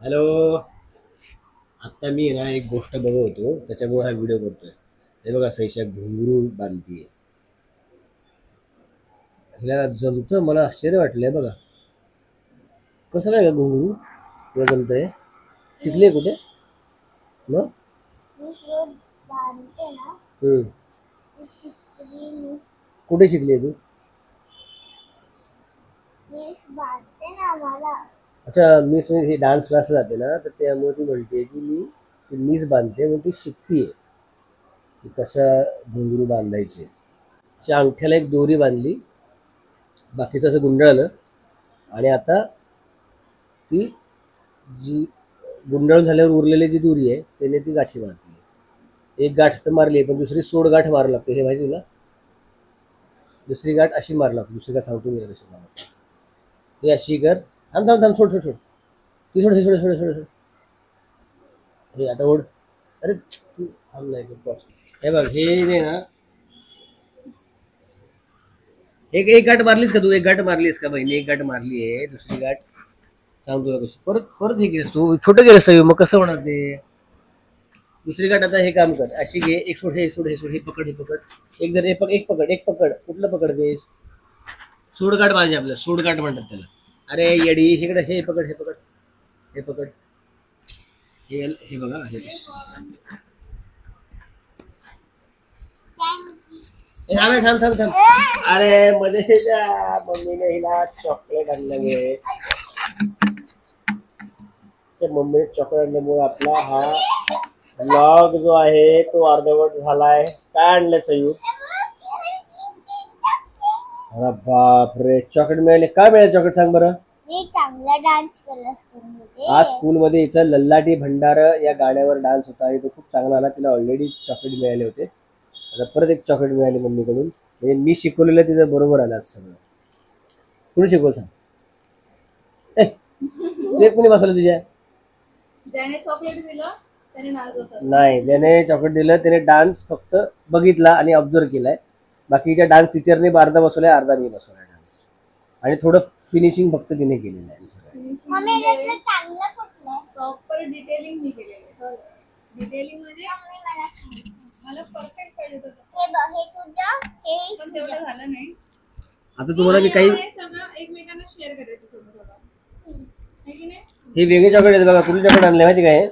Hello. आता मी ना एक गोष्ट बघत होतो, त्याच्यामुळे हा व्हिडिओ करतोय. हे बघा, सैशा घुंगरू बांधतीये. हिला जमतं, मला आश्चर्य वाटलंय. बघा कसं काय घुंगरू तुला जमतंय. शिकले कुठे मग? हम्म. कुठे शिकली तू? अच्छा, मिस म्हणजे ही डान्स क्लासला जाते ना, तर त्यामुळे ती म्हणते की मी ती मिस बांधते, म्हणून ती शिकतीये की कसं घुंगरू बांधायचे. अशा अंगठ्याला एक दोरी बांधली, बाकीचं असं गुंडाळलं, आणि आता ती जी गुंडाळून झाल्यावर उरलेली जी दोरी आहे त्याने ती गाठी मारली. एक गाठ तर मारली, पण दुसरी सोड गाठ मारावी लागते. हे माहिती तुला? दुसरी गाठ अशी मारावी लागते. दुसरी गाठ सांगतो मी कशी मारायची. हे अशी कर. थांब थांब थांब, सोड सोड सोड. ती सोड, हे सोड सोड सोड सोड. हे आता ओढ. अरे तू थांब, नाही हे बघ, हे ना, एक एक गाठ मारलीस का तू? एक गाठ मारलीस का बहिणी? एक गाठ मारली आहे, दुसरी गाठ सांग तुला कशी. परत परत हे केलंस तू, छोटं केलंस मग कसं होणार ते? दुसरी गाठ आता हे काम कर, अशी घे. एक सोड, हे सोड, हे सोड, हे पकड, हे पकड. एक जर एक पकड, एक पकड. कुठलं पकडतेस? सोडगाठ पाहिजे आपल्याला, सोडगाठ म्हणतात त्याला. अरे येडी, इकडे हे पकड, हे पकड, हे पकड. हे बघा, हे थांब थांब थांब थांब. अरे मध्ये मम्मीने हिला चॉकलेट आणल्यामुळे, मम्मीने चॉकलेट आणल्यामुळे आपला हा व्लॉग जो आहे तो अर्धवट झालाय. काय आणलं सयू? अरे बापरे, चॉकलेट मिळाले. काय मिळाले चॉकलेट सांग बरं? चांगला डान्स केला स्कूलमध्ये. आज स्कूलमध्ये हिचं लल्लाटी भंडार या गाण्यावर डान्स होता आणि तो खूप चांगला आला. तिला ऑलरेडी चॉकलेट मिळाले होते, आता परत एक चॉकलेट मिळाली मम्मीकडून. म्हणजे मी शिकवलेलं तिचं बरोबर आलं सगळं. कुणी शिकवलं सांग? स्टेप कुणी बसवलं तुझ्या? ज्याने चॉकलेट दिलं त्याने डान्स बसवला. नाही, त्याने चॉकलेट दिलं, त्याने डान्स फक्त बघितला आणि ऑब्झर्व केलाय. बाकीच्या डान्स टीचरने अर्धा बसवलाय, अर्धा मी बसवलाय डान्स. आणि थोडं फिनिशिंग फक्त तिने केलेलं आहे. प्रॉपर डिटेलिंग मी केलेलं आहे. डिटेलिंग म्हणजे मला परफेक्ट पाहिजे होतं. हे तुझं, हे पण तेवढं झालं नाही. आता तुम्हाला मी काही सगळं एकमेकांना शेअर करायचं थोडं थोडं. हे वेगळे चॉकलेट आहेत बघा. कुठले चॉकलेट आणले माहिती काय?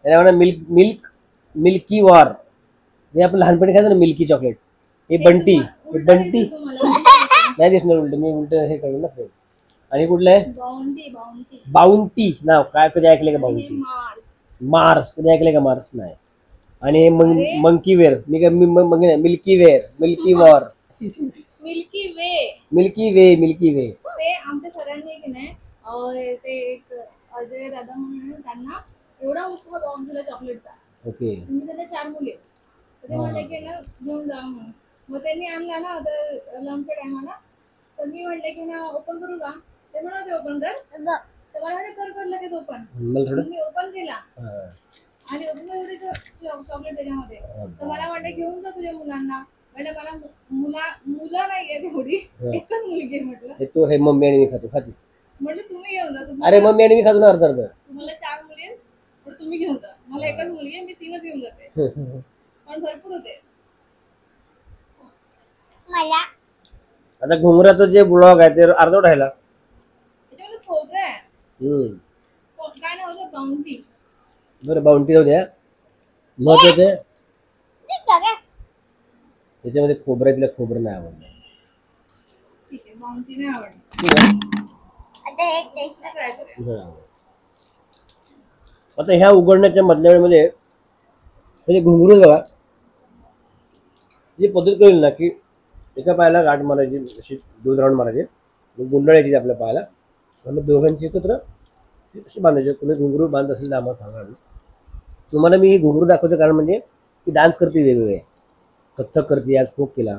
त्याला म्हणा मिल्की वॉर. हे आपण लहानपणी खायचं ना, मिल्की चॉकलेट. हे बंटी, हे बंटी नाही दिसणार उलट. मी उलट हे कळलं ना फ्रेंड. आणि कुठलं आहे? बाउंटी नाव. काय कधी ऐकले का बाउंटी? मार्स कधी ऐकले का? मार्स नाही. आणि मंकी वेअर. मी काय milky wear, milky war, milky way, milky way, milky way. ते आमच्या सरांनी की नाही, ते एक अजय दादा म्हणून, त्यांना एवढा मोठा बॉक्स दिला चॉकलेटचा. ओके. म्हणजे त्याला 4 मुले. ते म्हटलं की ना घेऊन जा म्हणून. मग त्यांनी आणला ना तर लंचच्या टायमाला. तर मी म्हटलं की ना ओपन करू का? ते म्हणते ओपन कर. तर मला म्हणे कर लगेच ओपन. मी ओपन केला आणि ओपन चॉकलेट त्याच्यामध्ये. तर मला म्हटलं घेऊन जा तुझ्या मुलांना. म्हणजे मला मुलं नाहीये तेवढी, एकच मुलगी आहे म्हटलं. तो हे मम्मी आणि मी खातो, खाती. म्हटलं तुम्ही घेऊन जा. अरे मम्मी आणि मी खातो ना अर्धा अर्धा. तुम्हाला 4 मुली आहेत, पण तुम्ही घेऊन जा. मला एकच मुलगी आहे, मी 3च घेऊन जाते. पण भरपूर होते मला. आता घुंगराचं जे ब्लॉग आहे ते अर्धवट राहिला. त्याच्यामध्ये खोबरं आहे. काय नाव होतं? बाउंटी. बरं, बाउंटी जाऊ द्या. महत्वाचं आहे त्याच्यामध्ये खोबरं आहे. तिला खोबरं नाही आवडलं. ठीक आहे, बाउंटी नाही आवडलं. आता एक टेस्ट ट्राय करूया. आता ह्या उघडण्याच्या मधल्या वेळेमध्ये म्हणजे घुंगरू बघा, जी पद्धत कळली ना की एका पायाला गाठ मारायची, अशी 2 राऊंड मारायचे, मग गुंडाळायची आपल्या पायाला, आणि दोघांची एकत्र अशी बांधायची. तुम्ही घुंगरू बांधत असेल तर आम्हाला सांगा. तुम्हाला मी ही घुंगरू दाखवतो कारण म्हणजे ती डान्स करते वेगवेगळे. कथ्थक करते, आज फोक केला,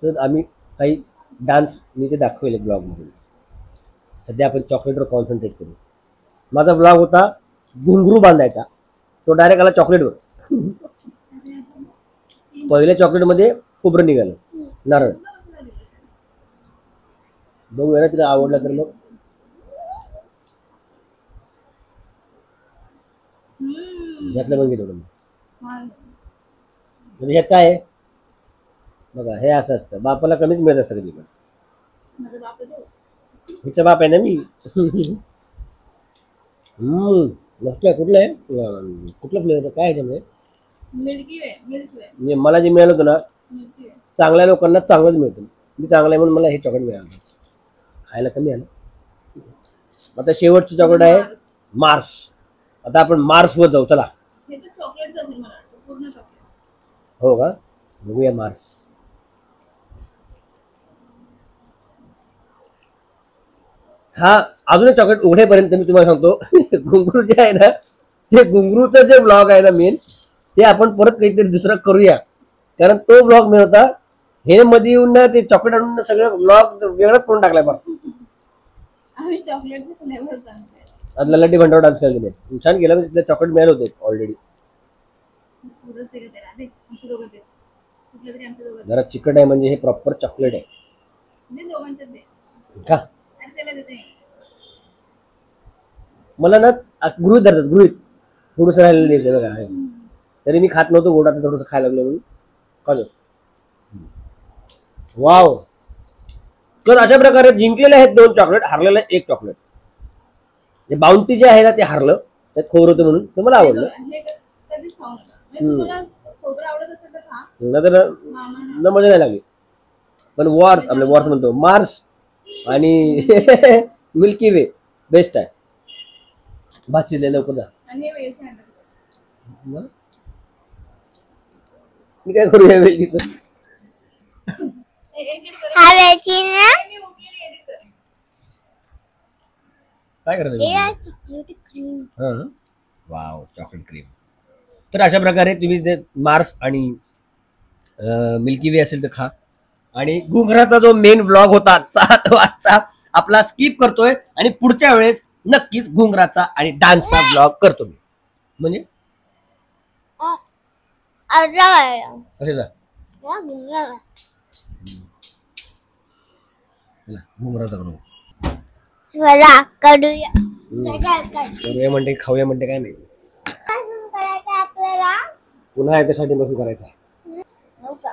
तर आम्ही काही डान्स मी ते दाखवले ब्लॉगमधून. सध्या आपण चॉकलेटवर कॉन्सन्ट्रेट करू. माझा ब्लॉग होता घुंगरू बांधायचा, तो डायरेक्ट आला चॉकलेटवर. पहिल्या चॉकलेटमध्ये खोबरं निघालं, नारळ. बघूया ना तिला आवडला तर मग. ह्यातलं पण घे थोडं. हा. म्हणजे ह्यात काय आहे बघा, हे असं असतं, बापाला कमीच मिळत असतं कधी पण. माझा बाप आहे तो. हिचा बाप आहे ना मी. मस्त आहे. कुठलं आहे कुठलं फ्लेवर काय आहे त्यामध्ये? मिल्की वे. म्हणजे मला जे मिळालं होतं ना, मिल्की वे. चांगल्या लोकांना चांगलंच मिळतं. मी चांगला आहे म्हणून मला हे चॉकलेट मिळालं, खायला कमी आलं. आता शेवटचं चॉकलेट आहे मार्स. आता आपण मार्सवर जाऊ चला. हे तर चॉकलेट असेल मला वाटतं, पूर्ण चॉकलेट. हो का, बघूया मार्स. हा अजून एक चॉकलेट उघडेपर्यंत मी तुम्हाला सांगतो घुंगरू जे आहे ना, ते घुंगरूचं जे ब्लॉग आहे ना मेन, ते आपण परत काहीतरी दुसरा करूया. कारण तो ब्लॉग मी होता हे मध्ये येऊन ना ते चॉकलेट आणून सगळं ब्लॉग वेगळाच करून टाकलाय. बरं आम्ही चॉकलेटचे फ्लेवर सांगतोय. आदला लड्डी भंडावर डान्स केला तिने, छान केला. तिथले चॉकलेट मिळाले होते ऑलरेडी. पुढंच ते त्याला दे, आमच्या दोघं दे. कुठलं तरी आमच्या दोघं जरा चिकट आहे म्हणजे हे प्रॉपर चॉकलेट आहे दे, दोघांच्यात दे. का. आणि त्याला देते मी. मला ना गृहित धरतात, गृहित थोडंसं राहिलेलं द्यायचं बघा हे. तरी मी खात नव्हतो गोड, आता थोडंसं खायला लागलो म्हणून खातो. वाव. तर अशा प्रकारे जिंकलेले आहेत 2 चॉकलेट, हरलेलं आहे 1 चॉकलेट. जे बाउंटी जे आहे ना ते हरलं, त्यात खोबरं होतं म्हणून ते मला आवडलं. हे कधीच खाऊ नका. म्हणजे तुम्हाला खोबरं आवडत असेल तर खा. नंतर मामा न मजा नाही लागली. पण आपले वॉर्स म्हणतो मार्स आणि मिल्की वे बेस्ट आहे. भात शिजले लवकर जा. आणि हे वेस्ट आहे. मी काय करूया वेळीचं. हवेची ना मी उठलेली edit कर. काय करायचं chocolate cream. Wow chocolate cream. तर अशा प्रकारे तुम्ही जे मार्स आणि मिल्की वे असेल तर खा. आणि घुंगराचा जो मेन व्लॉग होता 7 वाजता आपला स्किप करतोय आणि पुढच्या वेळेस नक्कीच घुंगराचा आणि डान्सचा व्लॉग करतो मी. म्हणजे असे जा घुंगराचा करू मला करूया. करूया म्हणते खाऊया म्हणते काय नाही. करायचं आपल्याला पुन्हा याच्यासाठी बसून करायचं आहे. हो का?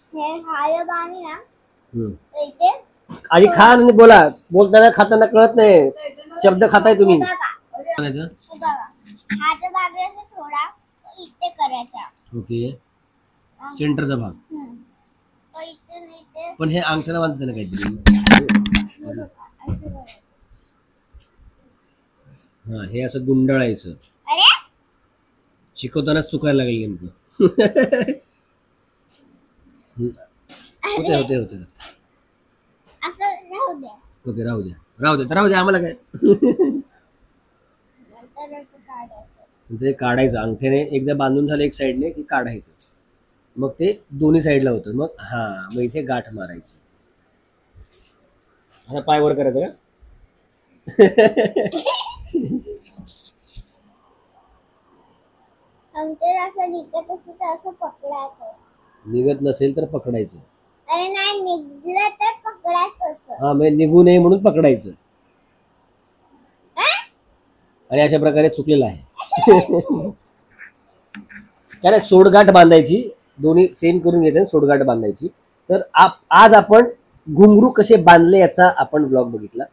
हे हाय बाणी ना हम्म. इथे आधी खा आणि बोला. बोलताना खाताना कळत नाही, शब्द खाताय तुम्ही. बघा हात बागे असं थोडा इथे करायचा. ओके, सेंटरचा भाग. इथे पण हे अंगठ्याला बांधतं ना काहीतरी. हा हे असं गुंडाळायचं. अरे शिकवतानाच चुकायला लागेल नेमकं. होते असं राहू दे. ओके राहू द्या आम्हाला काय. नंतर असं काढायचं. ते काढायचं अंगठ्याने एकदा बांधून झालं एक साईडने की काढायचं. मग ते दोन्ही साईडला होतं. मग इथे गाठ मारायची. आता पाय वर करायचं का. नंतर असं निघत असेल तर असं पकडायचं. निघत नसेल तर पकडायचं. अरे नाही निघलं तर पकडायचं असं. हा म्हणजे निघू नये म्हणून पकडायचं. आणि अशा प्रकारे चुकलेलं आहे. त्याला सोडगाठ बांधायची. दोन्ही सेम करून घ्यायचं, सोडगाठ बांधायची. तर आज आपण घुंगरू कसे बांधले याचा आपण व्लॉग बघितला.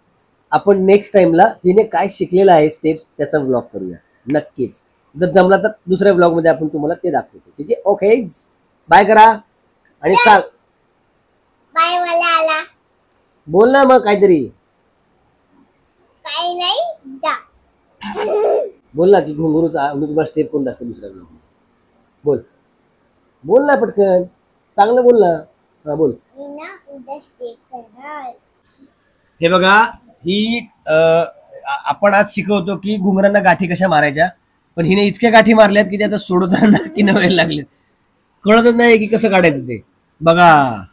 आपण नेक्स्ट टाइमला हिने काय शिकलेलं आहे स्टेप्स त्याचा व्लॉग करूया नक्कीच. जर जमला तर दुसऱ्या व्लॉग मध्ये आपण तुम्हाला ते दाखवतो. ठीक आहे, ओके बाय करा आणि सांग बाय. मला आला बोल ना मग काहीतरी. काही नाही जा. बोल ना की घुंगरूचा मी तुम्हाला स्टेप करून दाखवतो दुसऱ्या व्लॉग. बोल ना पटकन, चांगलं बोल ना. हा बोल. मी ना उद्या स्टेप करणार. हे बघा ही आपण आज शिकवतो की घुंगरांना गाठी कशा मारायच्या. पण हिने इतक्या गाठी मारल्यात की ते आता सोडताना की नव्याला लागलेत. कळतच नाही की कसं काढायचं ते. बघा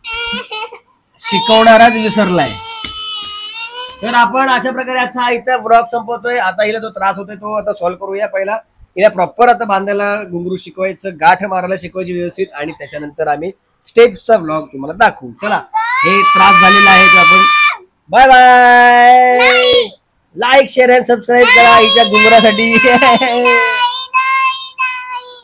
शिकवणाराच विसरलाय. तर आपण अशा प्रकारे आजचा आईचा व्लॉग संपवतोय. आता हिला जो त्रास होतोय तो आता सॉल्व्ह करूया. पहिला हिला प्रॉपर आता बांधायला घुंगरू शिकवायचं, गाठ मारायला शिकवायची व्यवस्थित, आणि त्याच्यानंतर आम्ही स्टेप्सचा व्लॉग तुम्हाला दाखवू. चला हे त्रास झालेला आहे तो आपण bye bye. Like share and subscribe करा हिच्या घुंगरासाठी